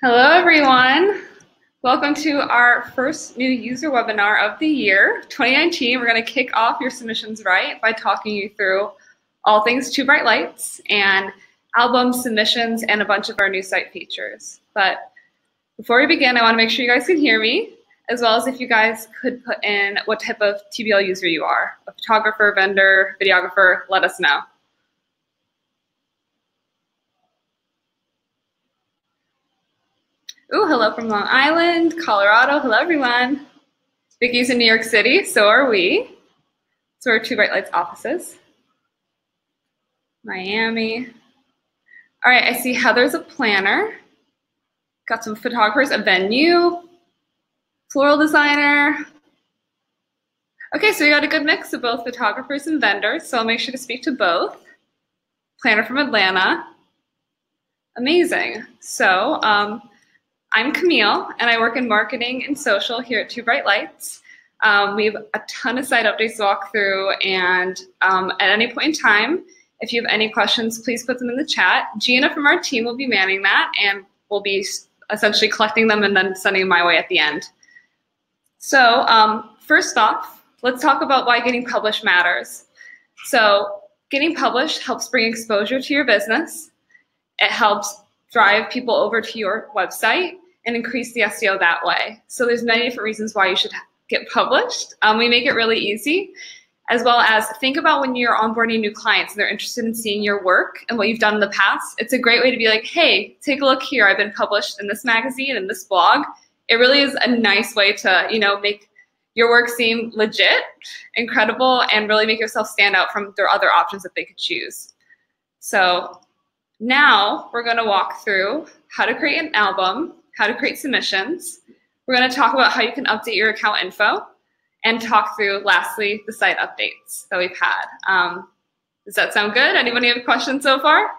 Hello, everyone. Welcome to our first new user webinar of the year, 2019. We're going to kick off your submissions right by talking you through all things 2 Bright Lights and album submissions and a bunch of our new site features. But before we begin, I want to make sure you guys can hear me, as well as if you guys could put in what type of TBL user you are, a photographer, vendor, videographer, let us know. Ooh, hello from Long Island, Colorado. Hello, everyone. Vicky's in New York City, so are we. So we're 2 Bright Lights offices. Miami. All right, I see Heather's a planner. Got some photographers, a venue, floral designer. Okay, so we got a good mix of both photographers and vendors, so I'll make sure to speak to both. Planner from Atlanta. Amazing. So, I'm Camille, and I work in marketing and social here at 2 Bright Lights. We have a ton of site updates to walk through, and at any point in time, if you have any questions, please put them in the chat. Gina from our team will be manning that, and we'll be essentially collecting them and then sending them my way at the end. So first off, let's talk about why getting published matters. So getting published helps bring exposure to your business. It helps drive people over to your website and increase the SEO that way. So there's many different reasons why you should get published. We make it really easy, as well as think about when you're onboarding new clients and they're interested in seeing your work and what you've done in the past. It's a great way to be like, hey, take a look here. I've been published in this magazine and this blog. It really is a nice way to, make your work seem legit, incredible, and really make yourself stand out from their other options that they could choose. So now we're going to walk through how to create an album, how to create submissions. We're going to talk about how you can update your account info and talk through, lastly, the site updates that we've had. Does that sound good? Anybody have questions so far?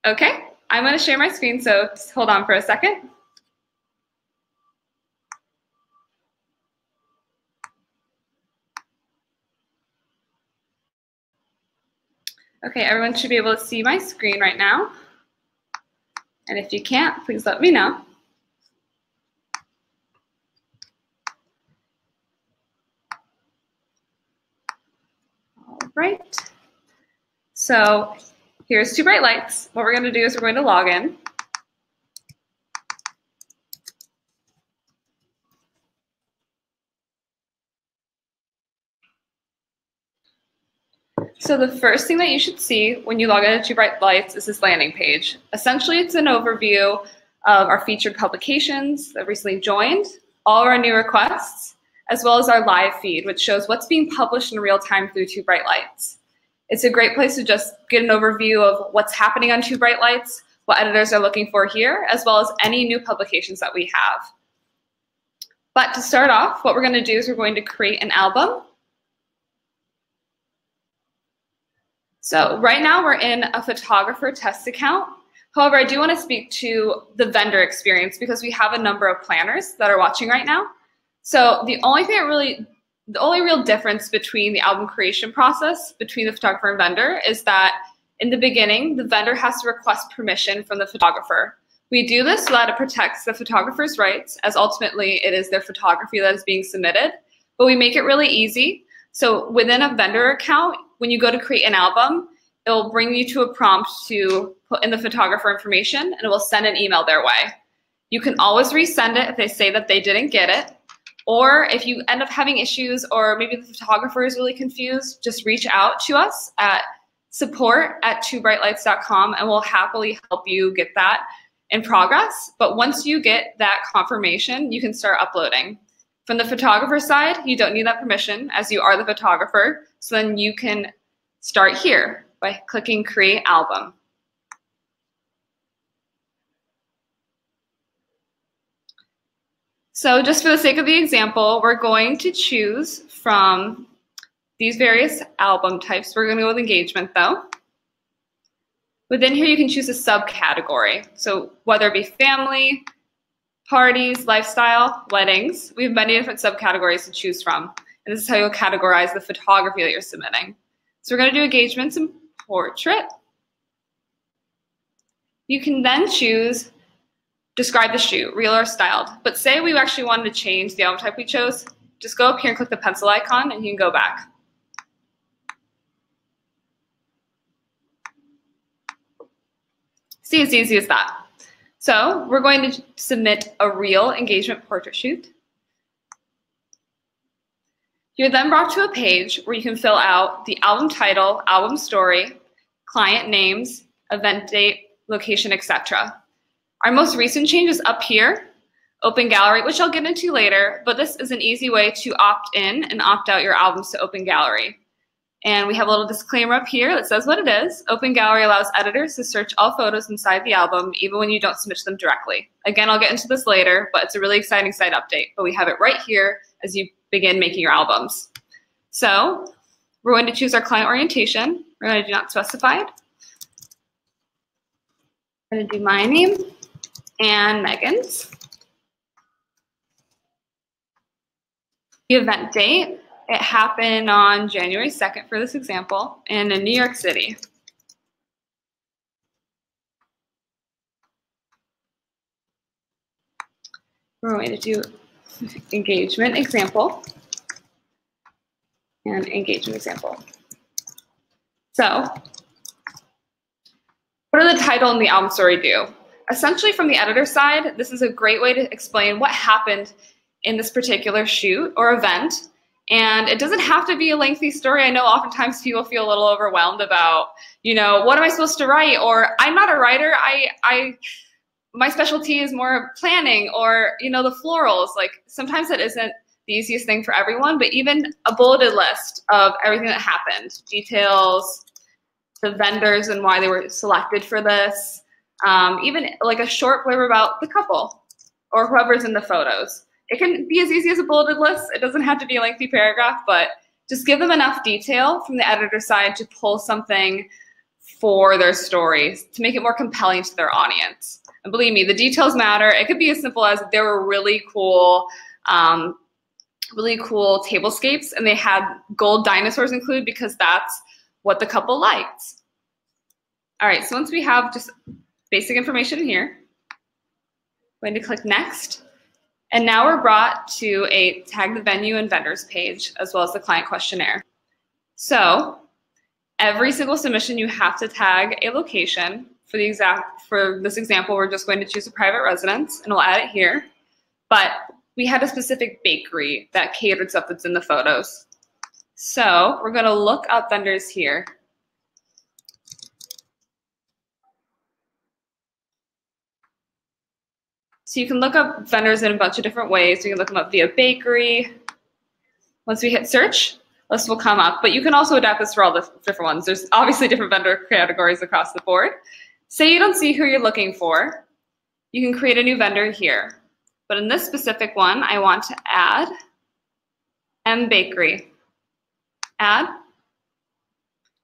Okay, I'm going to share my screen, so just hold on for a second. Okay, everyone should be able to see my screen right now. And if you can't, please let me know. All right. So here's 2 Bright Lights. What we're going to do is we're going to log in. So the first thing that you should see when you log into 2 Bright Lights is this landing page. Essentially, it's an overview of our featured publications that recently joined, all of our new requests, as well as our live feed, which shows what's being published in real time through 2 Bright Lights. It's a great place to just get an overview of what's happening on 2 Bright Lights, what editors are looking for here, as well as any new publications that we have. But to start off, what we're going to do is we're going to create an album. So right now we're in a photographer test account. However, I do want to speak to the vendor experience because we have a number of planners that are watching right now. So the only real difference between the album creation process between the photographer and vendor is that in the beginning, the vendor has to request permission from the photographer. We do this so that it protects the photographer's rights, as ultimately it is their photography that is being submitted, but we make it really easy. So within a vendor account, when you go to create an album, it will bring you to a prompt to put in the photographer information, and it will send an email their way. You can always resend it if they say that they didn't get it, or if you end up having issues or maybe the photographer is really confused, just reach out to us at support@2brightlights.com, and we'll happily help you get that in progress. But once you get that confirmation, you can start uploading. From the photographer side, you don't need that permission as you are the photographer. So then you can start here by clicking Create Album. So just for the sake of the example, we're going to choose from these various album types. We're going to go with engagement though. Within here, you can choose a subcategory. So whether it be family, parties, lifestyle, weddings, we have many different subcategories to choose from. And this is how you'll categorize the photography that you're submitting. So we're going to do engagements and portrait. You can then choose describe the shoot, real or styled. But say we actually wanted to change the album type we chose, just go up here and click the pencil icon and you can go back. See, it's easy as that. So we're going to submit a real engagement portrait shoot. You're then brought to a page where you can fill out the album title, album story, client names, event date, location, etc. Our most recent change is up here, Open Gallery, which I'll get into later, but this is an easy way to opt in and opt out your albums to Open Gallery. And we have a little disclaimer up here that says what it is. Open Gallery allows editors to search all photos inside the album, even when you don't submit them directly. Again, I'll get into this later, but it's a really exciting site update. But we have it right here as you begin making your albums. So we're going to choose our client orientation. We're going to do not specified. I'm going to do my name and Megan's. The event date, it happened on January 2nd for this example, and in New York City. We're going to do engagement example and engagement example. So, what do the title and the album story do? Essentially, from the editor side, this is a great way to explain what happened in this particular shoot or event. And it doesn't have to be a lengthy story. I know oftentimes people feel a little overwhelmed about, you know, what am I supposed to write? Or I'm not a writer. My specialty is more planning, or, you know, the florals. Like, sometimes that isn't the easiest thing for everyone, but even a bulleted list of everything that happened, details, the vendors and why they were selected for this, even like a short blurb about the couple or whoever's in the photos. It can be as easy as a bulleted list. It doesn't have to be a lengthy paragraph, but just give them enough detail from the editor side to pull something for their stories, to make it more compelling to their audience. And believe me, the details matter. It could be as simple as there were really cool tablescapes, and they had gold dinosaurs included because that's what the couple liked. All right, so once we have just basic information here, I'm going to click Next. And now we're brought to a Tag the Venue and Vendors page, as well as the client questionnaire. So every single submission, you have to tag a location. For this example, we're just going to choose a private residence, and we'll add it here. But we had a specific bakery that catered stuff that's in the photos. So we're going to look up vendors here. So you can look up vendors in a bunch of different ways. You can look them up via bakery. Once we hit search, this will come up, but you can also adapt this for all the different ones. There's obviously different vendor categories across the board. Say you don't see who you're looking for, you can create a new vendor here. But in this specific one, I want to add M Bakery. Add.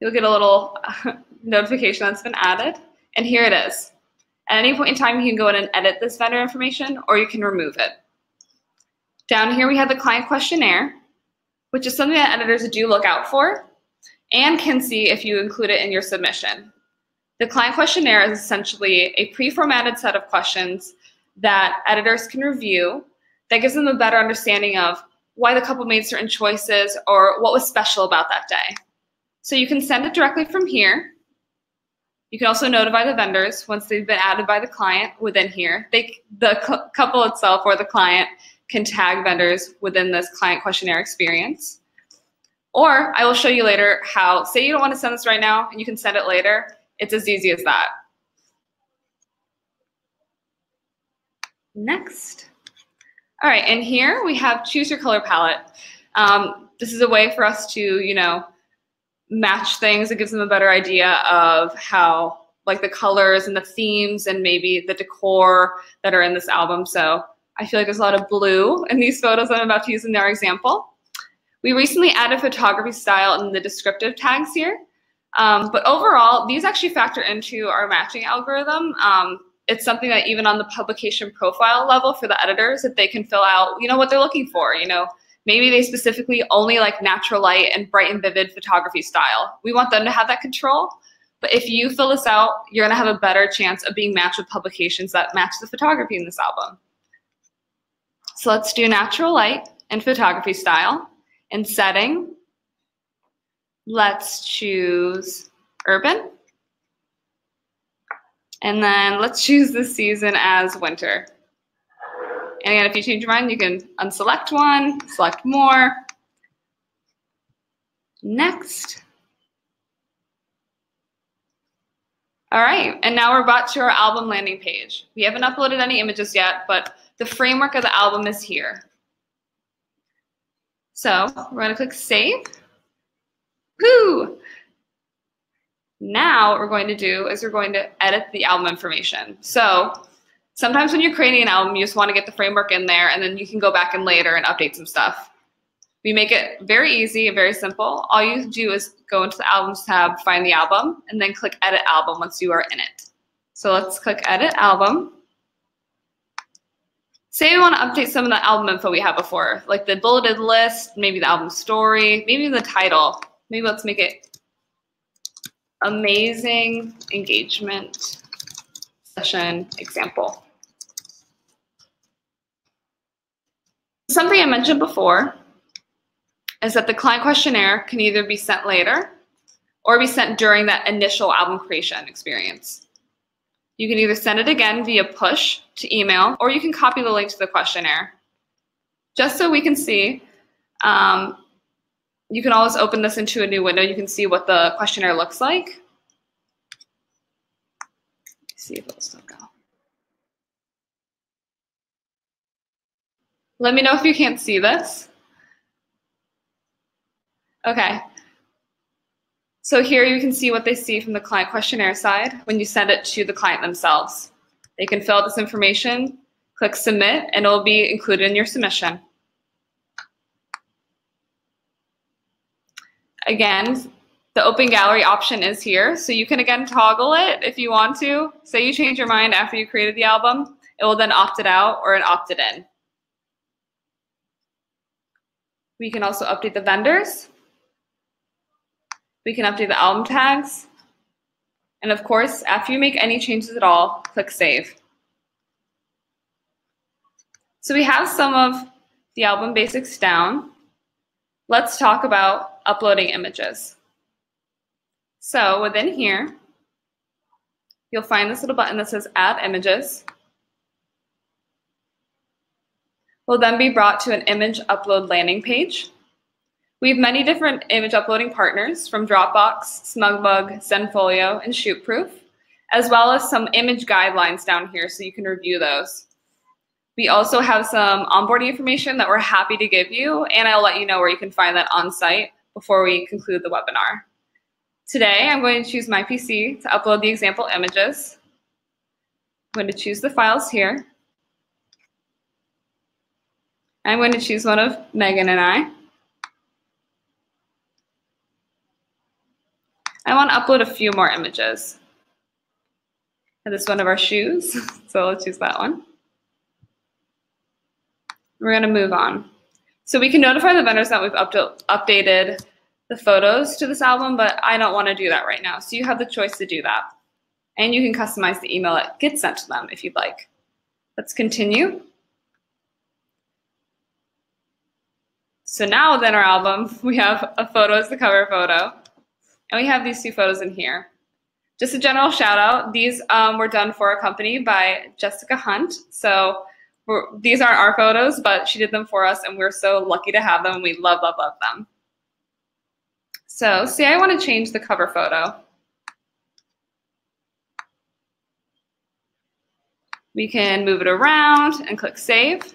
You'll get a little notification that's been added, and here it is. At any point in time, you can go in and edit this vendor information, or you can remove it. Down here, we have the client questionnaire, which is something that editors do look out for and can see if you include it in your submission. The client questionnaire is essentially a pre-formatted set of questions that editors can review that gives them a better understanding of why the couple made certain choices or what was special about that day. So you can send it directly from here. You can also notify the vendors once they've been added by the client within here. The couple itself or the client can tag vendors within this client questionnaire experience. Or I will show you later how, say you don't want to send this right now and you can send it later. It's as easy as that. Next. All right, and here we have choose your color palette. This is a way for us to, match things. It gives them a better idea of how, like, the colors and the themes and maybe the decor that are in this album. So I feel like there's a lot of blue in these photos that I'm about to use in our example. We recently added photography style in the descriptive tags here. But overall, these actually factor into our matching algorithm. It's something that even on the publication profile level for the editors, that they can fill out, what they're looking for. Maybe they specifically only like natural light and bright and vivid photography style. We want them to have that control, But if you fill this out, you're gonna have a better chance of being matched with publications that match the photography in this album. So let's do natural light and photography style. In setting, let's choose urban. And then let's choose the season as winter. And again, if you change your mind, you can unselect one, select more. Next. All right, and now we're brought to our album landing page. We haven't uploaded any images yet, but the framework of the album is here. So we're gonna click save. Woo! Now what we're going to do is we're going to edit the album information. So sometimes when you're creating an album, you just want to get the framework in there, and then you can go back in later and update some stuff. We make it very easy and very simple. All you do is go into the Albums tab, find the album, and then click Edit Album once you are in it. So let's click Edit Album. Say we want to update some of the album info we had before, like the bulleted list, maybe the album story, maybe the title. Maybe let's make it Amazing Engagement Session Example. Something I mentioned before is that the client questionnaire can either be sent later or be sent during that initial album creation experience. You can either send it again via push to email, or you can copy the link to the questionnaire. Just so we can see, you can always open this into a new window. You can see what the questionnaire looks like. Let's see if it'll still go. Let me know if you can't see this. Okay. So here you can see what they see from the client questionnaire side when you send it to the client themselves. They can fill out this information, click submit, and it will be included in your submission. Again, the open gallery option is here, so you can again toggle it if you want to. Say you change your mind after you created the album, it will then opt it out or it opt it in. We can also update the vendors. We can update the album tags. And of course, after you make any changes at all, click Save. So we have some of the album basics down. Let's talk about uploading images. So within here, you'll find this little button that says Add Images. We'll then be brought to an image upload landing page. We have many different image uploading partners from Dropbox, SmugMug, Zenfolio, and Shootproof, as well as some image guidelines down here so you can review those. We also have some onboarding information that we're happy to give you, and I'll let you know where you can find that on site before we conclude the webinar. Today, I'm going to choose my PC to upload the example images. I'm going to choose the files here. I'm going to choose one of Megan and I. I want to upload a few more images. And this is one of our shoes, so let's choose that one. We're going to move on. So we can notify the vendors that we've updated the photos to this album, but I don't want to do that right now. So you have the choice to do that. And you can customize the email that gets sent to them if you'd like. Let's continue. So now within our album, we have a photo as the cover photo. And we have these two photos in here. Just a general shout out. These were done for a company by Jessica Hunt. So these aren't our photos, but she did them for us, and we're so lucky to have them. We love, love, love them. So say I want to change the cover photo. We can move it around and click Save.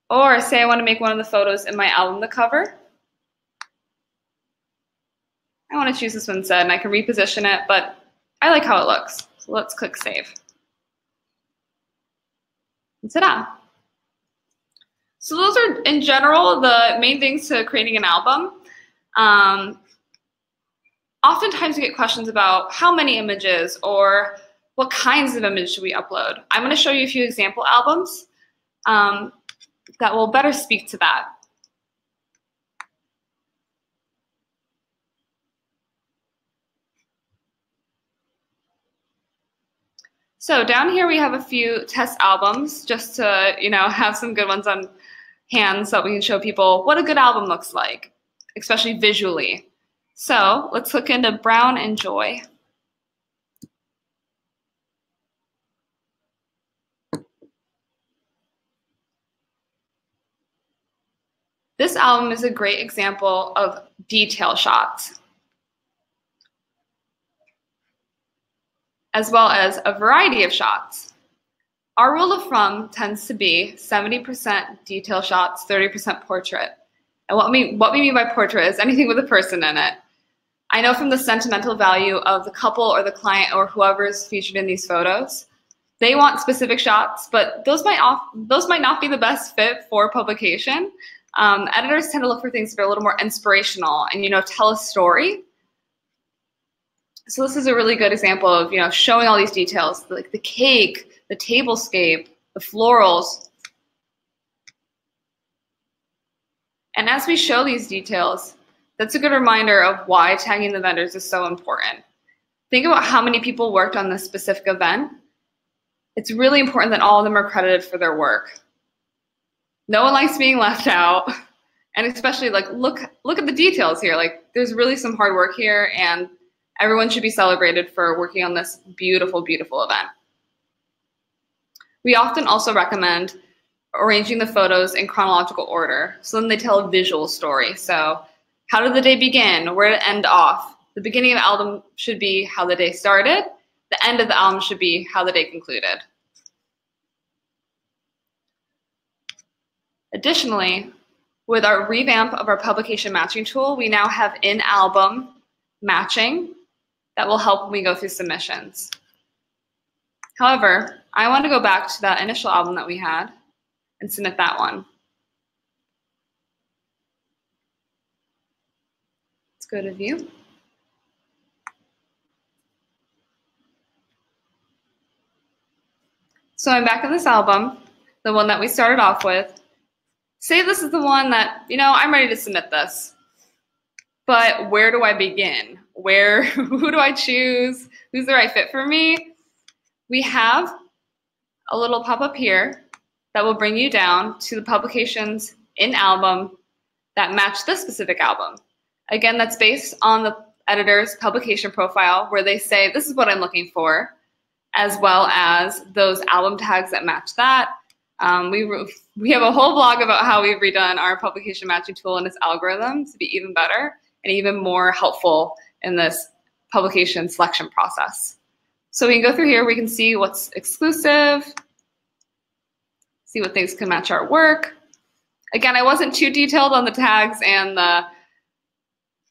Or say I want to make one of the photos in my album the cover. I want to choose this one instead, and I can reposition it, but I like how it looks. So let's click Save. And ta-da! So those are, in general, the main things to creating an album. Oftentimes we get questions about how many images or what kinds of images should we upload. I'm going to show you a few example albums that will better speak to that. So down here we have a few test albums just to, have some good ones on hand so that we can show people what a good album looks like, especially visually. So let's look into Brown and Joy. This album is a great example of detail shots, as well as a variety of shots. Our rule of thumb tends to be 70% detail shots, 30% portrait. And what we mean by portrait is anything with a person in it. I know from the sentimental value of the couple or the client or whoever is featured in these photos, they want specific shots, but those might not be the best fit for publication. Editors tend to look for things that are a little more inspirational and tell a story. So this is a really good example of showing all these details, like the cake, the tablescape, the florals. And as we show these details, that's a good reminder of why tagging the vendors is so important. Think about how many people worked on this specific event. It's really important that all of them are credited for their work. No one likes being left out. And especially look at the details here. There's really some hard work here, and everyone should be celebrated for working on this beautiful, beautiful event. We often also recommend arranging the photos in chronological order, so then they tell a visual story. So how did the day begin? Where did it end off? The beginning of the album should be how the day started. The end of the album should be how the day concluded. Additionally, with our revamp of our publication matching tool, we now have in-album matching that will help when we go through submissions. However, I want to go back to that initial album that we had and submit that one. Let's go to view. So I'm back in this album, the one that we started off with. Say this is the one that, I'm ready to submit this. But where do I begin? Who do I choose? Who's the right fit for me? We have a little pop-up here that will bring you down to the publications in album that match this specific album. Again, that's based on the editor's publication profile where they say, this is what I'm looking for, as well as those album tags that match that. We have a whole blog about how we've redone our publication matching tool and its algorithm to be even better and even more helpful in this publication selection process. So we can go through here, we can see what's exclusive, see what things can match our work. Again, I wasn't too detailed on the tags and the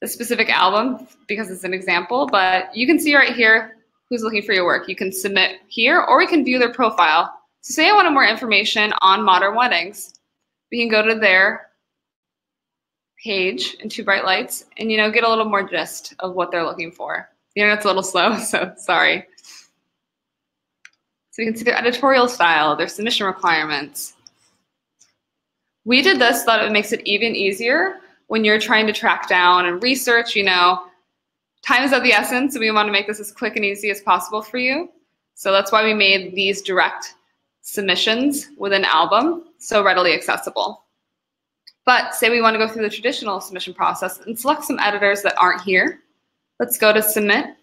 specific album because it's an example, but you can see right here who's looking for your work. You can submit here, or we can view their profile. So say I wanted more information on modern weddings. We can go to their page in 2 Bright Lights and get a little more gist of what they're looking for. The internet's a little slow, so sorry. So you can see their editorial style, their submission requirements. We did this so that it makes it even easier when you're trying to track down and research. Time is of the essence, and we want to make this as quick and easy as possible for you. So that's why we made these direct submissions with an album so readily accessible. But say we want to go through the traditional submission process and select some editors that aren't here. Let's go to submit.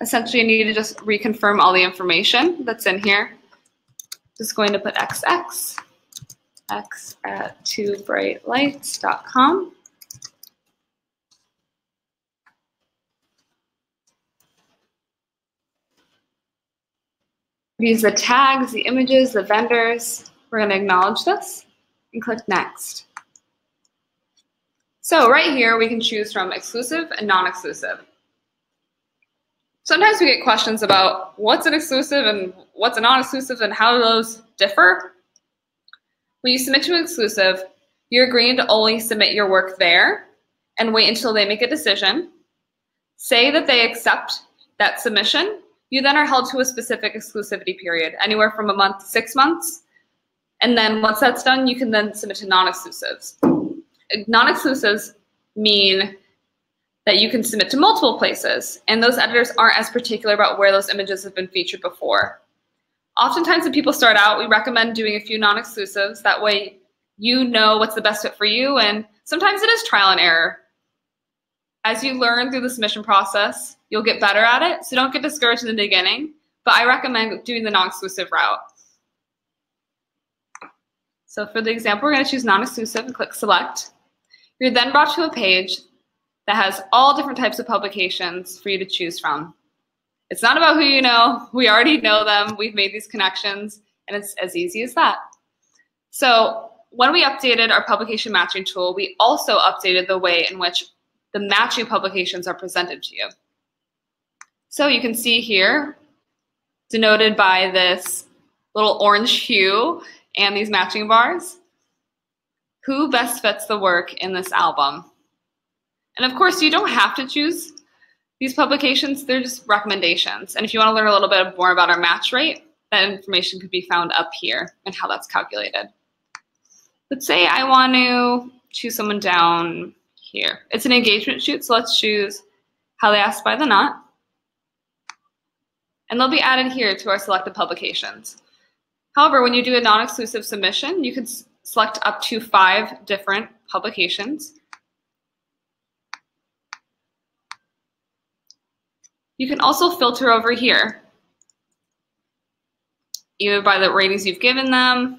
Essentially, you need to just reconfirm all the information that's in here. Just going to put XX, X at 2brightlights.com. Use the tags, the images, the vendors. We're going to acknowledge this and click Next. So right here, we can choose from exclusive and non-exclusive. Sometimes we get questions about what's an exclusive and what's a non-exclusive and how do those differ. When you submit to an exclusive, you're agreeing to only submit your work there and wait until they make a decision. Say that they accept that submission. You then are held to a specific exclusivity period, anywhere from a month to 6 months. And then once that's done, you can then submit to non-exclusives. Non-exclusives mean that you can submit to multiple places, and those editors aren't as particular about where those images have been featured before. Oftentimes when people start out, we recommend doing a few non-exclusives. That way you know what's the best fit for you, and sometimes it is trial and error. As you learn through the submission process, you'll get better at it, so don't get discouraged in the beginning, but I recommend doing the non-exclusive route. So for the example, we're going to choose non-exclusive and click select. You're then brought to a page that has all different types of publications for you to choose from. It's not about who you know. We already know them. We've made these connections, and it's as easy as that. So when we updated our publication matching tool, we also updated the way in which the matching publications are presented to you. So you can see here, denoted by this little orange hue and these matching bars, who best fits the work in this album. And of course, you don't have to choose these publications, they're just recommendations. And if you want to learn a little bit more about our match rate, that information could be found up here and how that's calculated. Let's say I want to choose someone down here. It's an engagement shoot, so let's choose How They Asked by the Knot. And they'll be added here to our selected publications. However, when you do a non-exclusive submission, you can select up to 5 different publications. You can also filter over here, either by the ratings you've given them,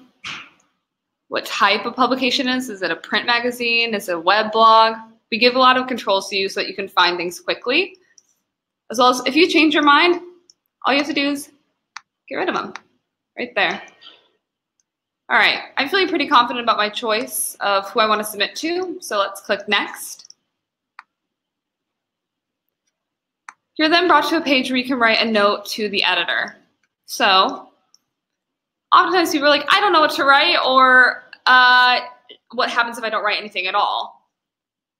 what type of publication is it a print magazine, is it a web blog? We give a lot of controls to you so that you can find things quickly. As well as if you change your mind, all you have to do is get rid of them, right there. All right, I'm feeling pretty confident about my choice of who I want to submit to, so let's click next. You're then brought to a page where you can write a note to the editor. So oftentimes people are like, I don't know what to write, or what happens if I don't write anything at all?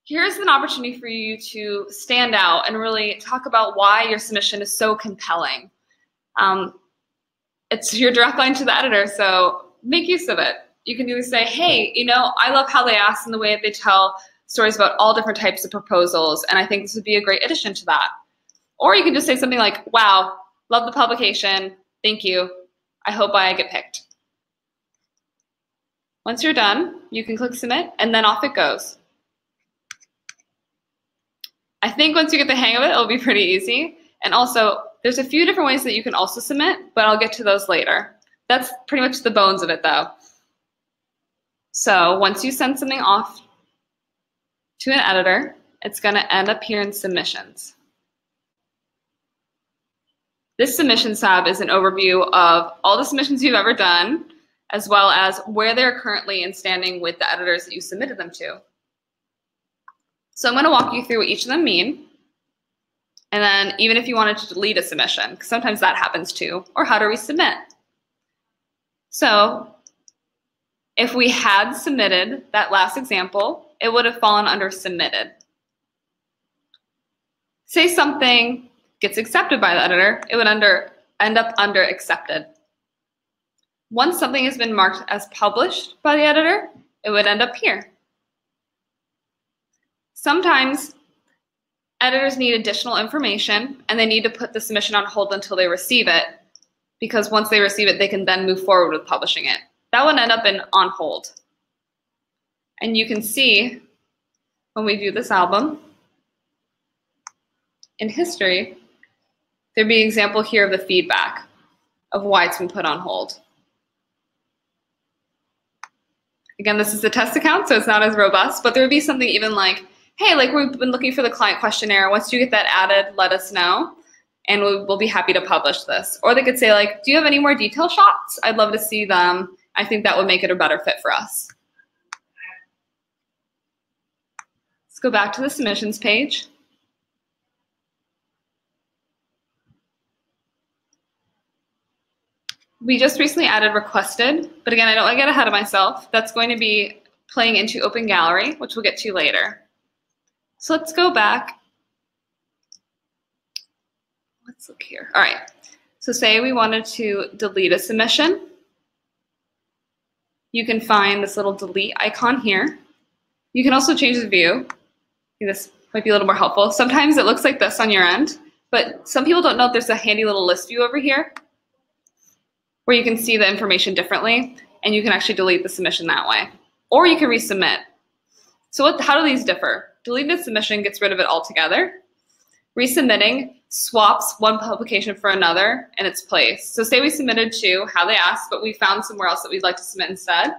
Here's an opportunity for you to stand out and really talk about why your submission is so compelling. It's your direct line to the editor, so make use of it. You can either say, hey, you know, I love How They Ask and the way that they tell stories about all different types of proposals, and I think this would be a great addition to that. Or you can just say something like, wow, love the publication, thank you, I hope I get picked. Once you're done, you can click submit, and then off it goes. I think once you get the hang of it, it'll be pretty easy. And also, there's a few different ways that you can also submit, but I'll get to those later. That's pretty much the bones of it, though. So once you send something off to an editor, it's going to end up here in submissions. This submissions tab is an overview of all the submissions you've ever done, as well as where they're currently in standing with the editors that you submitted them to. So I'm going to walk you through what each of them mean. And then even if you wanted to delete a submission, because sometimes that happens too, or how to resubmit. So if we had submitted that last example, it would have fallen under submitted. Say something gets accepted by the editor, it would end up under accepted. Once something has been marked as published by the editor, it would end up here. Sometimes editors need additional information and they need to put the submission on hold until they receive it, because once they receive it, they can then move forward with publishing it. That would end up in on hold. And you can see when we view this album, in history, there'd be an example here of the feedback of why it's been put on hold. Again, this is a test account, so it's not as robust, but there would be something even like, hey, like we've been looking for the client questionnaire. Once you get that added, let us know, and we'll be happy to publish this. Or they could say like, do you have any more detail shots? I'd love to see them. I think that would make it a better fit for us. Let's go back to the submissions page. We just recently added requested, but again, I don't want to get ahead of myself. That's going to be playing into Open Gallery, which we'll get to later. So let's go back. Let's look here. All right. So say we wanted to delete a submission. You can find this little delete icon here. You can also change the view. See this might be a little more helpful. Sometimes it looks like this on your end, but some people don't know there's a handy little list view over here where you can see the information differently, and you can actually delete the submission that way. Or you can resubmit. So how do these differ? Deleted submission gets rid of it altogether. Resubmitting swaps one publication for another in its place. So say we submitted to how they asked, but we found somewhere else that we'd like to submit instead.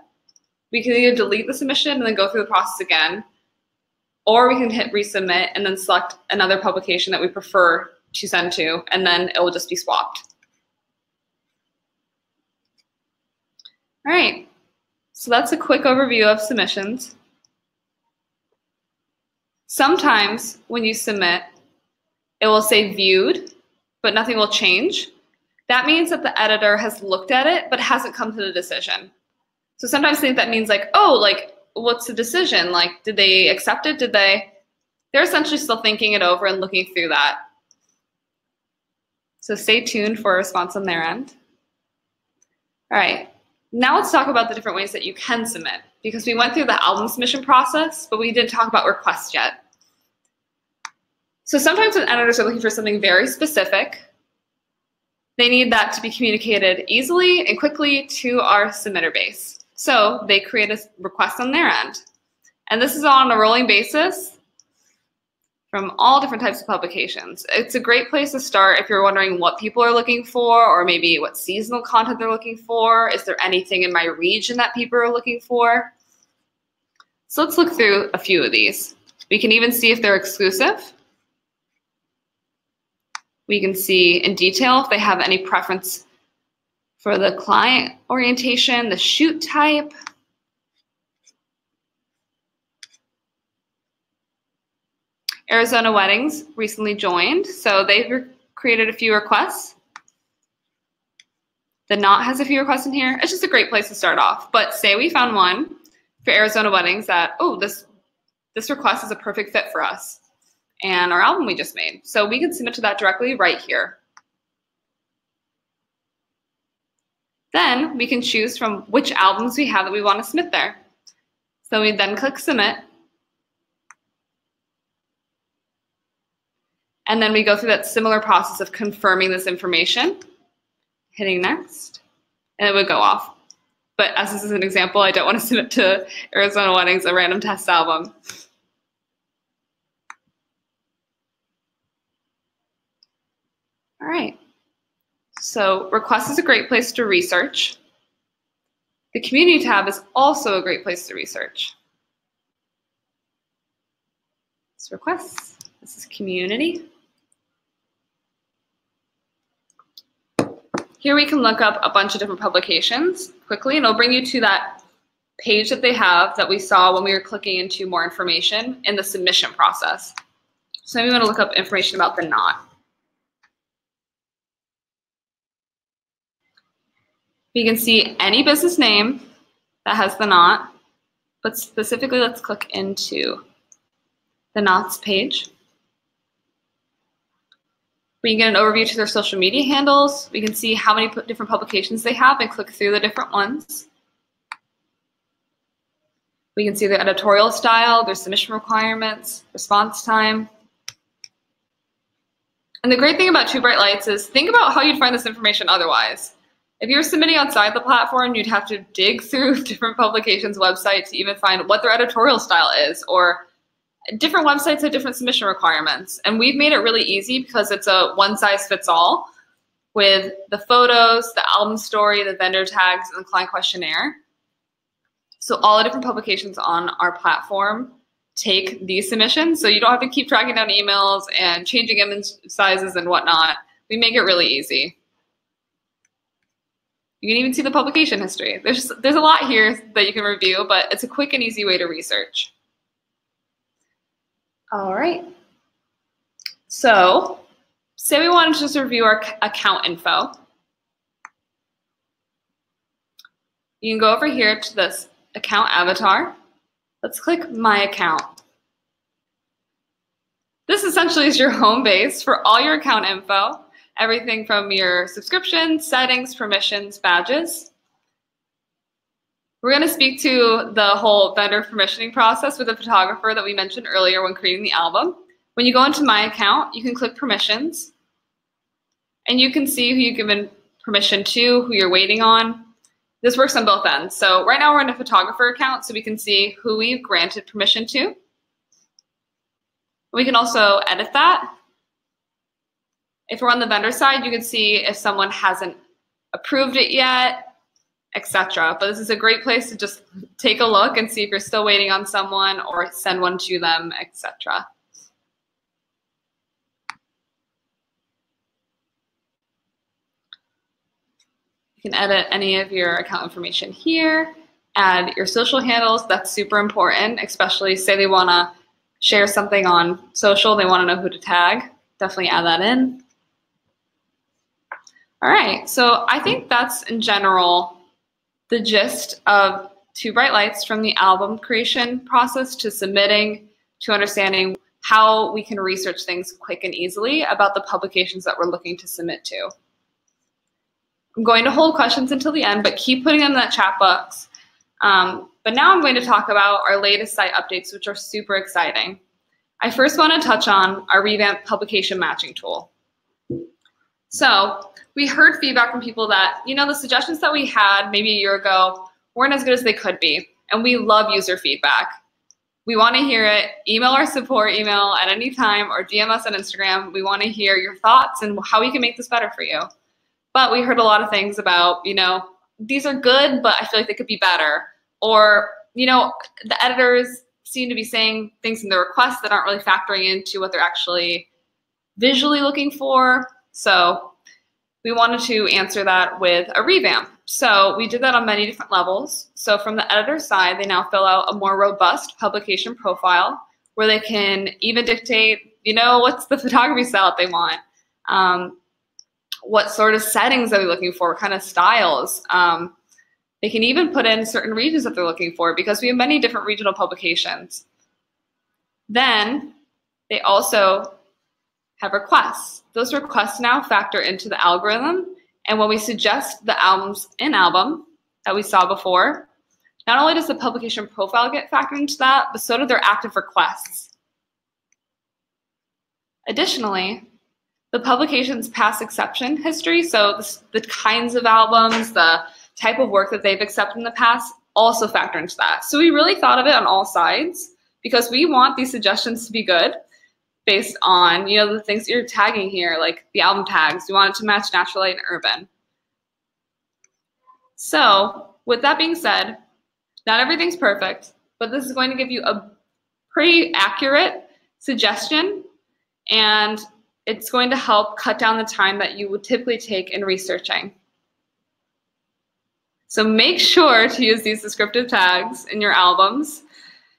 We can either delete the submission and then go through the process again, or we can hit resubmit and then select another publication that we prefer to send to, and then it will just be swapped. All right, so that's a quick overview of submissions. Sometimes when you submit, it will say viewed, but nothing will change. That means that the editor has looked at it, but hasn't come to the decision. So sometimes I think that means like, oh, like, what's the decision? Like, did they accept it? They're essentially still thinking it over and looking through that. So stay tuned for a response on their end. All right, now let's talk about the different ways that you can submit, because we went through the album submission process, but we didn't talk about requests yet. So sometimes when editors are looking for something very specific, they need that to be communicated easily and quickly to our submitter base. So they create a request on their end. And this is on a rolling basis from all different types of publications. It's a great place to start if you're wondering what people are looking for, or maybe what seasonal content they're looking for. Is there anything in my region that people are looking for? So let's look through a few of these. We can even see if they're exclusive. We can see in detail if they have any preference for the client orientation, the shoot type. Arizona Weddings recently joined, so they've created a few requests. The Knot has a few requests in here. It's just a great place to start off. But say we found one for Arizona Weddings that, oh, this request is a perfect fit for us and our album we just made. So we can submit to that directly right here. Then we can choose from which albums we have that we want to submit there. So we then click submit. And then we go through that similar process of confirming this information, hitting next, and it would go off. But as this is an example, I don't want to submit to Arizona Weddings a random test album. All right, so request is a great place to research. The community tab is also a great place to research. This requests, this is community. Here we can look up a bunch of different publications quickly, and it'll bring you to that page that they have that we saw when we were clicking into more information in the submission process. So maybe we want to look up information about The Knot. We can see any business name that has The Knot, but specifically let's click into The Knot's page. We can get an overview to their social media handles. We can see how many different publications they have and click through the different ones. We can see their editorial style, their submission requirements, response time. And the great thing about Two Bright Lights is think about how you'd find this information otherwise. If you're submitting outside the platform, you'd have to dig through different publications' websites to even find what their editorial style is, or different websites have different submission requirements. And we've made it really easy because it's a one-size-fits-all with the photos, the album story, the vendor tags, and the client questionnaire. So all the different publications on our platform take these submissions, so you don't have to keep tracking down emails and changing image sizes and whatnot. We make it really easy. You can even see the publication history. There's a lot here that you can review, but it's a quick and easy way to research. All right. So say we wanted to just review our account info. You can go over here to this account avatar. Let's click My Account. This essentially is your home base for all your account info, everything from your subscriptions, settings, permissions, badges. We're going to speak to the whole vendor permissioning process with the photographer that we mentioned earlier when creating the album. When you go into My Account, you can click Permissions, and you can see who you've given permission to, who you're waiting on. This works on both ends. So right now we're in a photographer account, so we can see who we've granted permission to. We can also edit that. If we're on the vendor side, you can see if someone hasn't approved it yet, etc. But this is a great place to just take a look and see if you're still waiting on someone or send one to them, etc. You can edit any of your account information here, add your social handles. That's super important, especially say they want to share something on social, they want to know who to tag. Definitely add that in. All right, so I think that's in general the gist of Two Bright Lights, from the album creation process to submitting to understanding how we can research things quick and easily about the publications that we're looking to submit to. I'm going to hold questions until the end, but keep putting them in that chat box. But now I'm going to talk about our latest site updates, which are super exciting. I first want to touch on our revamped publication matching tool. So we heard feedback from people that, the suggestions that we had maybe a year ago weren't as good as they could be. And we love user feedback. We want to hear it. Email our support email at any time or DM us on Instagram. We want to hear your thoughts and how we can make this better for you. But we heard a lot of things about, these are good, but I feel like they could be better. Or, the editors seem to be saying things in the requests that aren't really factoring into what they're actually visually looking for. So we wanted to answer that with a revamp. So we did that on many different levels. So from the editor side, they now fill out a more robust publication profile where they can even dictate, what's the photography style that they want. What sort of settings are they looking for, what kind of styles. They can even put in certain regions that they're looking for because we have many different regional publications. Then they also have requests. Those requests now factor into the algorithm, and when we suggest the albums in album that we saw before, not only does the publication profile get factored into that, but so do their active requests. Additionally, the publication's past exception history, so the kinds of albums, the type of work that they've accepted in the past, also factor into that. So we really thought of it on all sides because we want these suggestions to be good based on, the things that you're tagging here, like the album tags. We want it to match natural light and urban. So with that being said, not everything's perfect, but this is going to give you a pretty accurate suggestion, and it's going to help cut down the time that you would typically take in researching. So make sure to use these descriptive tags in your albums.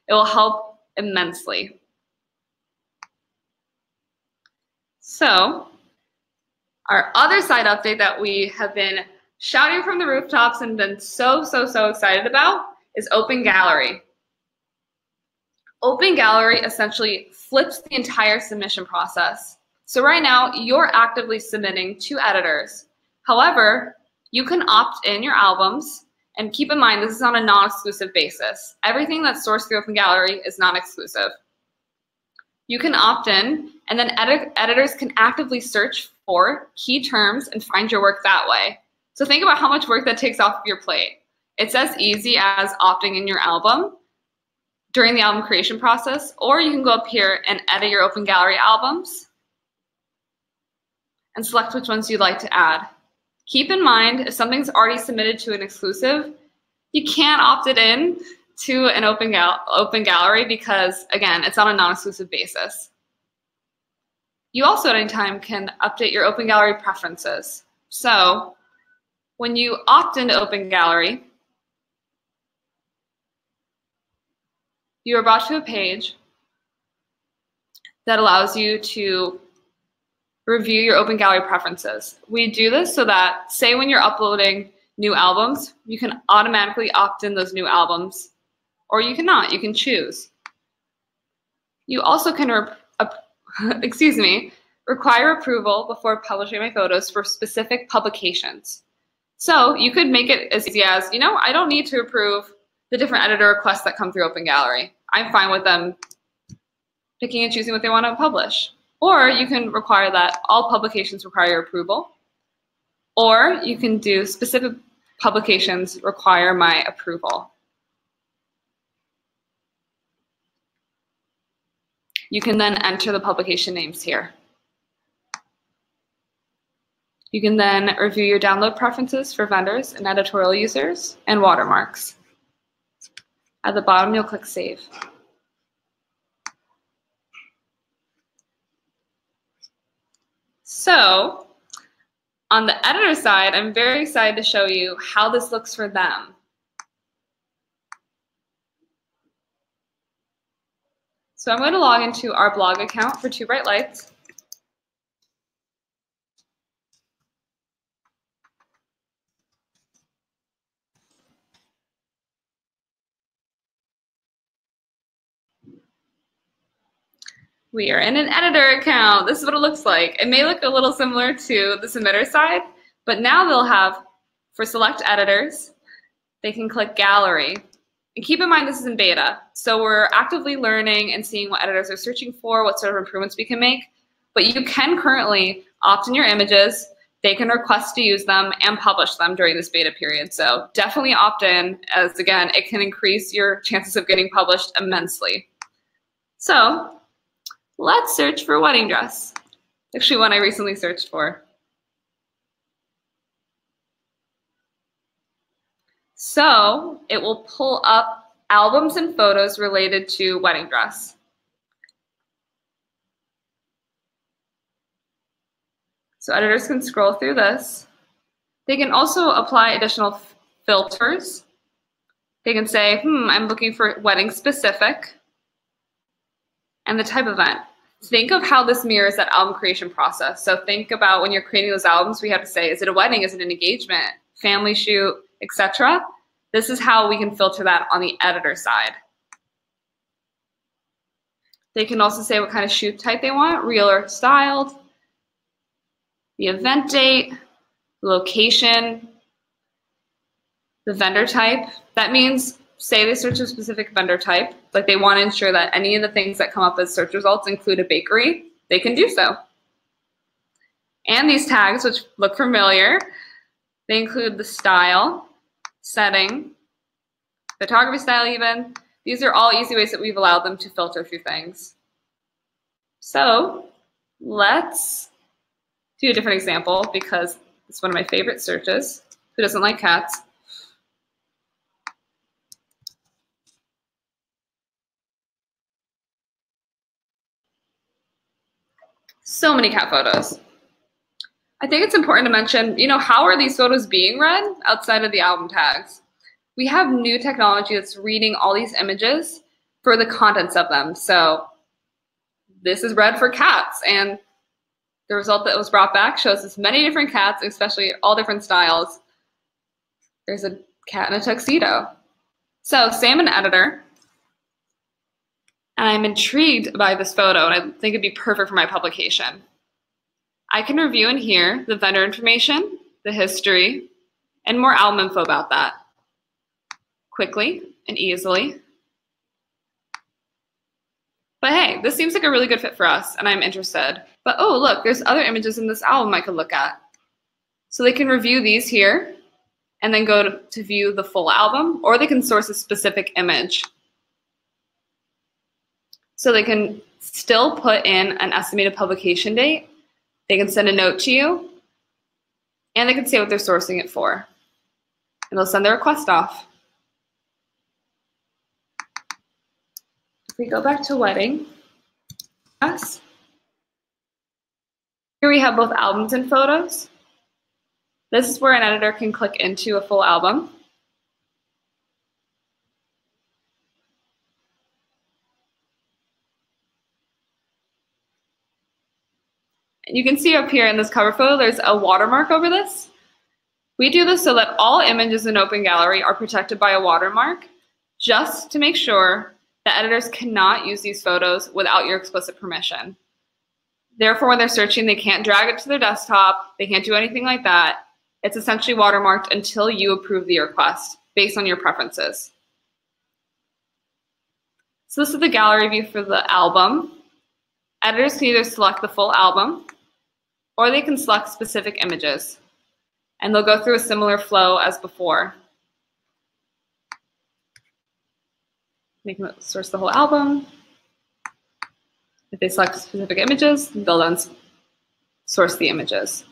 It will help immensely. So our other side update that we have been shouting from the rooftops and been so excited about is Open Gallery. Open Gallery essentially flips the entire submission process. So right now, you're actively submitting to editors. However, you can opt in your albums, and keep in mind, this is on a non-exclusive basis. Everything that's sourced through Open Gallery is non-exclusive. You can opt in, and then editors can actively search for key terms and find your work that way. So think about how much work that takes off your plate. It's as easy as opting in your album during the album creation process, or you can go up here and edit your Open Gallery albums and select which ones you'd like to add. Keep in mind, if something's already submitted to an exclusive, you can't opt it in to an Open Gallery because, again, it's on a non-exclusive basis. You also at any time can update your Open Gallery preferences. So when you opt into Open Gallery, you are brought to a page that allows you to review your Open Gallery preferences. We do this so that, say when you're uploading new albums, you can automatically opt in those new albums, or you cannot, you can choose. You also can, require approval before publishing my photos for specific publications. So you could make it as easy as, I don't need to approve the different editor requests that come through Open Gallery. I'm fine with them picking and choosing what they want to publish. Or you can require that all publications require your approval. Or you can do specific publications require my approval. You can then enter the publication names here. You can then review your download preferences for vendors and editorial users and watermarks. At the bottom, you'll click Save. So, on the editor side, I'm very excited to show you how this looks for them. So I'm going to log into our blog account for Two Bright Lights. We are in an editor account. This is what it looks like. It may look a little similar to the submitter side, but now they'll have, for select editors, they can click gallery. And keep in mind this is in beta, so we're actively learning and seeing what editors are searching for, what sort of improvements we can make. But you can currently opt in your images, they can request to use them and publish them during this beta period. So definitely opt in, as again, it can increase your chances of getting published immensely. So let's search for wedding dress. Actually, one I recently searched for. So it will pull up albums and photos related to wedding dress. So editors can scroll through this. They can also apply additional filters. They can say, I'm looking for wedding specific and the type of event. Think of how this mirrors that album creation process. So think about when you're creating those albums, we have to say, is it a wedding? Is it an engagement, family shoot, etc.? This is how we can filter that on the editor side. They can also say what kind of shoot type they want, real or styled, the event date, location, the vendor type. That means, say they search a specific vendor type, like they want to ensure that any of the things that come up as search results include a bakery, they can do so. And these tags, which look familiar, they include the style, setting, photography style even. These are all easy ways that we've allowed them to filter through things. So let's do a different example because it's one of my favorite searches. Who doesn't like cats? So many cat photos. I think it's important to mention, how are these photos being read outside of the album tags? We have new technology that's reading all these images for the contents of them. So this is read for cats, and the result that was brought back shows us many different cats, especially all different styles. There's a cat in a tuxedo. So say I'm an editor, and I'm intrigued by this photo, and I think it'd be perfect for my publication. I can review in here the vendor information, the history, and more album info about that quickly and easily. But hey, this seems like a really good fit for us, and I'm interested. But oh, look, there's other images in this album I could look at. So they can review these here, and then go to view the full album, or they can source a specific image. So they can still put in an estimated publication date. They can send a note to you, and they can say what they're sourcing it for. And they'll send the request off. If we go back to wedding, yes. Here we have both albums and photos. This is where an editor can click into a full album. You can see up here in this cover photo, there's a watermark over this. We do this so that all images in Open Gallery are protected by a watermark, just to make sure that editors cannot use these photos without your explicit permission. Therefore, when they're searching, they can't drag it to their desktop, they can't do anything like that. It's essentially watermarked until you approve the request based on your preferences. So this is the gallery view for the album. editors can either select the full album or they can select specific images. And they'll go through a similar flow as before. They can source the whole album. If they select specific images, they'll then source the images.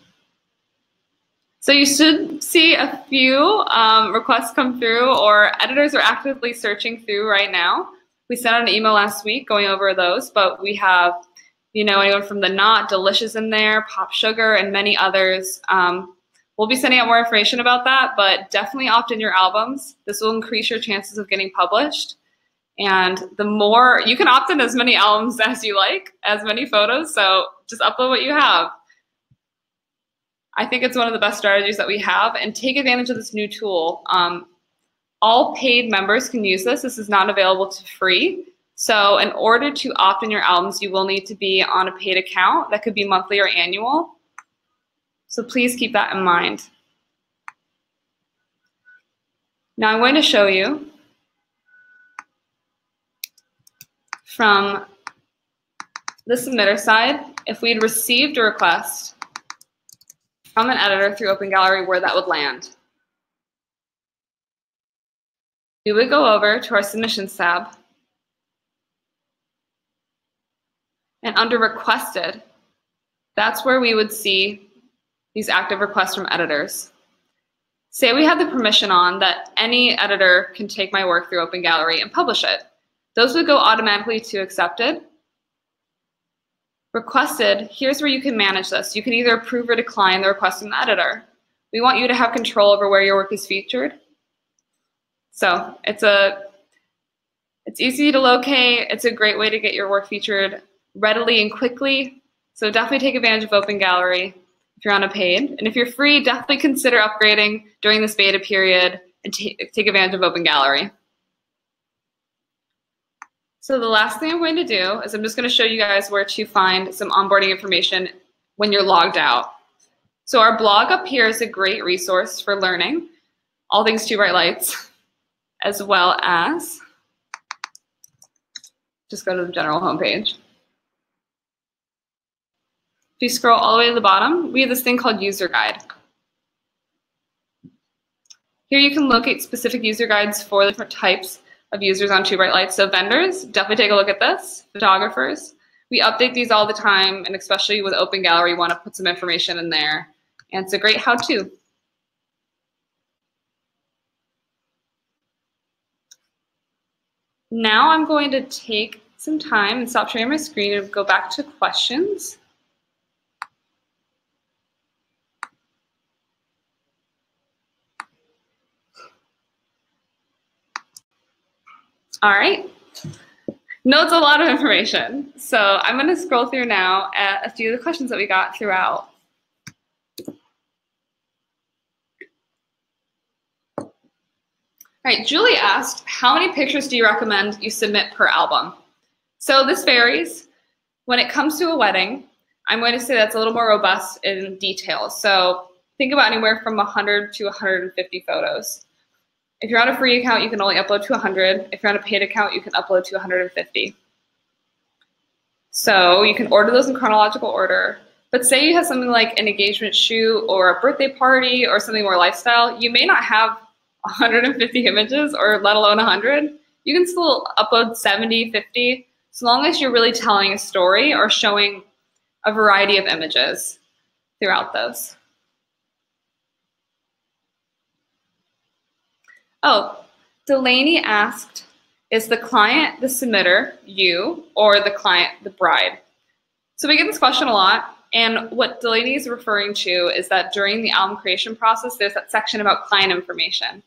So you should see a few requests come through, or editors are actively searching through right now. We sent out an email last week going over those, but we have, anyone from The Knot, Delicious in there, Pop Sugar, and many others. We'll be sending out more information about that, but definitely opt in your albums. This will increase your chances of getting published. And the more, you can opt in as many albums as you like, as many photos, so just upload what you have. I think it's one of the best strategies that we have, and take advantage of this new tool. All paid members can use this. This is not available to free. So in order to opt in your albums, you will need to be on a paid account. That could be monthly or annual. So please keep that in mind. Now I'm going to show you from the submitter side, if we'd received a request from an editor through Open Gallery, where that would land. We would go over to our Submissions tab, and under Requested, that's where we would see these active requests from editors. Say we had the permission on that any editor can take my work through Open Gallery and publish it. Those would go automatically to Accepted. Requested, here's where you can manage this. You can either approve or decline the request from the editor. We want you to have control over where your work is featured. So it's easy to locate. It's a great way to get your work featured readily and quickly. So definitely take advantage of Open Gallery if you're on a paid. And if you're free, definitely consider upgrading during this beta period and take advantage of Open Gallery. So the last thing I'm going to do is I'm just going to show you guys where to find some onboarding information when you're logged out. So our blog up here is a great resource for learning all things 2 Bright Lights, as well as, just go to the general homepage. If you scroll all the way to the bottom, we have this thing called User Guide. Here you can locate specific user guides for the different types of users on 2 Bright Lights. So vendors, definitely take a look at this. Photographers, we update these all the time, and especially with Open Gallery, you want to put some information in there. And it's a great how-to. Now I'm going to take some time and stop sharing my screen and go back to questions. All right. No, it's a lot of information. So I'm going to scroll through now at a few of the questions that we got throughout. All right, Julie asked, how many pictures do you recommend you submit per album? So this varies. When it comes to a wedding, I'm going to say that's a little more robust in detail. So think about anywhere from 100 to 150 photos. If you're on a free account, you can only upload to 100. If you're on a paid account, you can upload to 150. So you can order those in chronological order. But say you have something like an engagement shoot or a birthday party or something more lifestyle, you may not have 150 images, or let alone 100. You can still upload 70, 50, so long as you're really telling a story or showing a variety of images throughout those. Oh, Delaney asked, is the client the submitter, you, or the client the bride? So we get this question a lot, and what Delaney is referring to is that during the album creation process, there's that section about client information.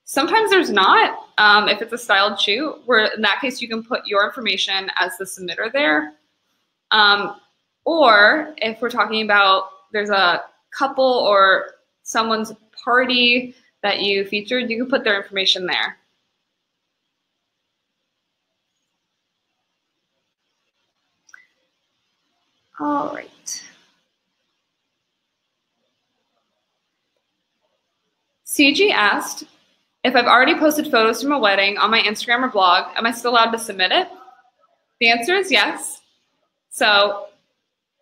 Sometimes there's not, if it's a styled shoot, where in that case you can put your information as the submitter there. Or if we're talking about there's a couple or someone's party that you featured, you can put their information there. All right. CG asked, if I've already posted photos from a wedding on my Instagram or blog, am I still allowed to submit it? The answer is yes. So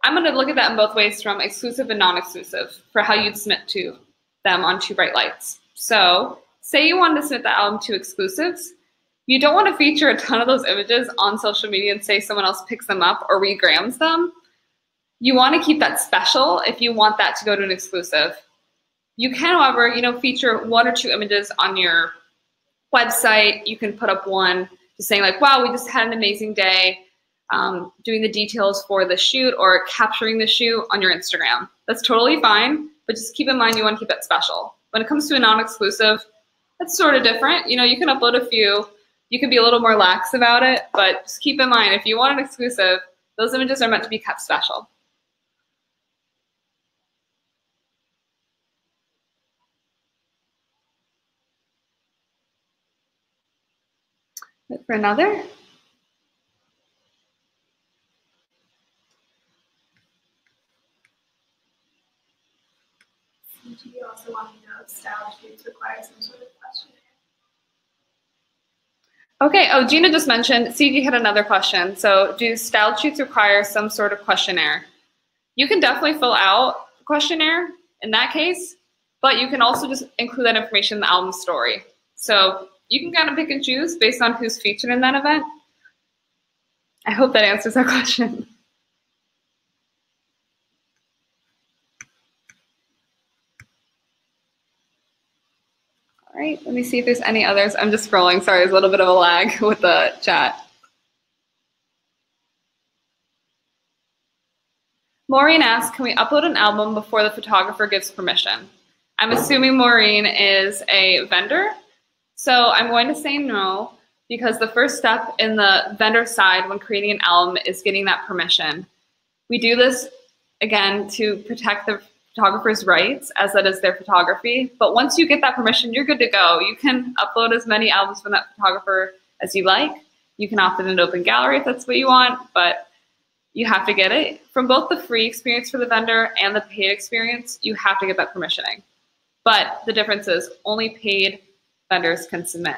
I'm going to look at that in both ways, from exclusive and non-exclusive, for how you'd submit to them on Two Bright Lights. So say you wanted to submit the album to exclusives. You don't want to feature a ton of those images on social media and say someone else picks them up or regrams them. You want to keep that special if you want that to go to an exclusive. You can, however, feature 1 or 2 images on your website. You can put up one just saying like, wow, we just had an amazing day, doing the details for the shoot or capturing the shoot on your Instagram. That's totally fine, but just keep in mind you want to keep that special. When it comes to a non-exclusive, that's sort of different. You can upload a few. You can be a little more lax about it, but just keep in mind, if you want an exclusive, those images are meant to be kept special. Wait for another. You also want to know if style shoots require some sort of questionnaire. Okay, oh, Gina just mentioned, CG had another question. So do style shoots require some sort of questionnaire? You can definitely fill out a questionnaire in that case, but you can also just include that information in the album story. So you can kind of pick and choose based on who's featured in that event. I hope that answers that question. All right, let me see if there's any others. I'm just scrolling. Sorry, there's a little bit of a lag with the chat. Maureen asks, can we upload an album before the photographer gives permission? I'm assuming Maureen is a vendor. So I'm going to say no, because the first step in the vendor side when creating an album is getting that permission. We do this, again, to protect the photographer's rights, as that is their photography. But once you get that permission, you're good to go. You can upload as many albums from that photographer as you like. You can opt in an open gallery if that's what you want, but you have to get it. From both the free experience for the vendor and the paid experience, you have to get that permissioning. But the difference is only paid vendors can submit.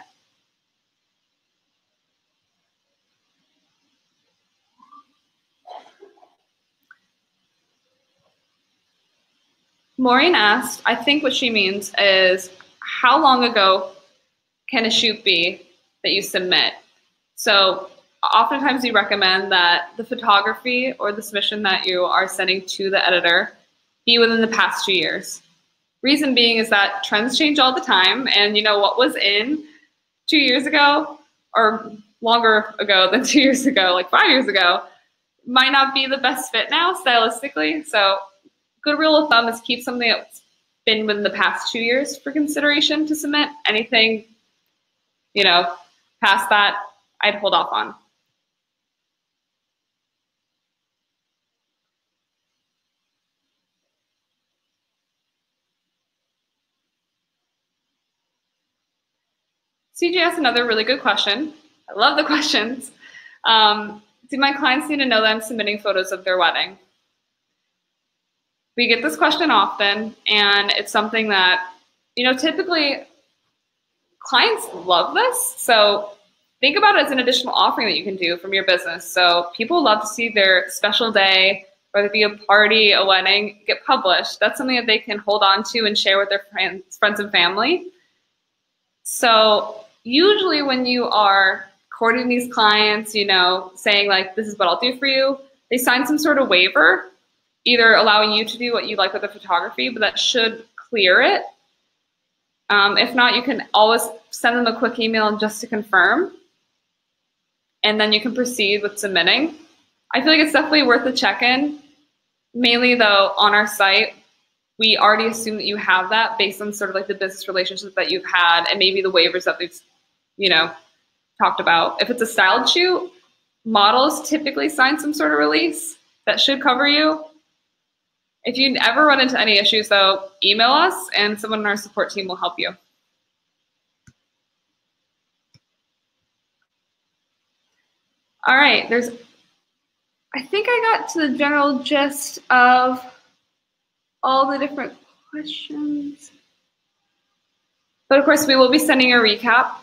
Maureen asked, I think what she means is, how long ago can a shoot be that you submit? So oftentimes we recommend that the photography or the submission that you are sending to the editor be within the past 2 years. Reason being is that trends change all the time, and what was in 2 years ago, or longer ago than 2 years ago, like 5 years ago, might not be the best fit now stylistically. So good rule of thumb is keep something that's been within the past 2 years for consideration to submit. Anything, past that, I'd hold off on. CJ asked another really good question. I love the questions. Do my clients need to know that I'm submitting photos of their wedding? We get this question often, and it's something that, typically clients love this. So think about it as an additional offering that you can do from your business. So people love to see their special day, whether it be a party, a wedding, get published. That's something that they can hold on to and share with their friends and family. So usually when you are courting these clients, saying like, this is what I'll do for you, they sign some sort of waiver, either allowing you to do what you like with the photography, but that should clear it. If not, you can always send them a quick email just to confirm, and then you can proceed with submitting. I feel like it's definitely worth a check-in. Mainly though, on our site, we already assume that you have that based on sort of like the business relationship that you've had and maybe the waivers that we've, talked about. If it's a styled shoot, models typically sign some sort of release that should cover you. If you ever run into any issues though, email us and someone on our support team will help you. All right, I think I got to the general gist of all the different questions. But of course, we will be sending a recap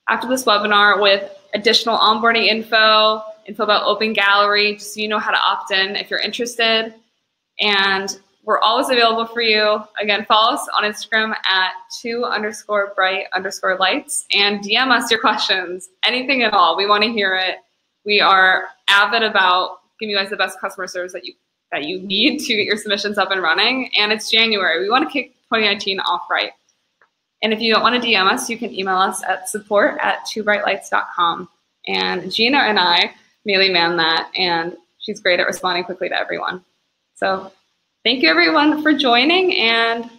after this webinar with additional onboarding info, info about Open Gallery, just so you know how to opt in if you're interested. And we're always available for you. Again, follow us on Instagram at 2_bright_lights and DM us your questions, anything at all. We want to hear it. We are avid about giving you guys the best customer service that you need to get your submissions up and running. And it's January. We want to kick 2019 off right. And if you don't want to DM us, you can email us at support@2brightlights.com. And Gina and I mainly man that, and she's great at responding quickly to everyone. So thank you everyone for joining, and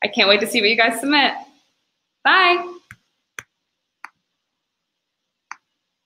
I can't wait to see what you guys submit. Bye.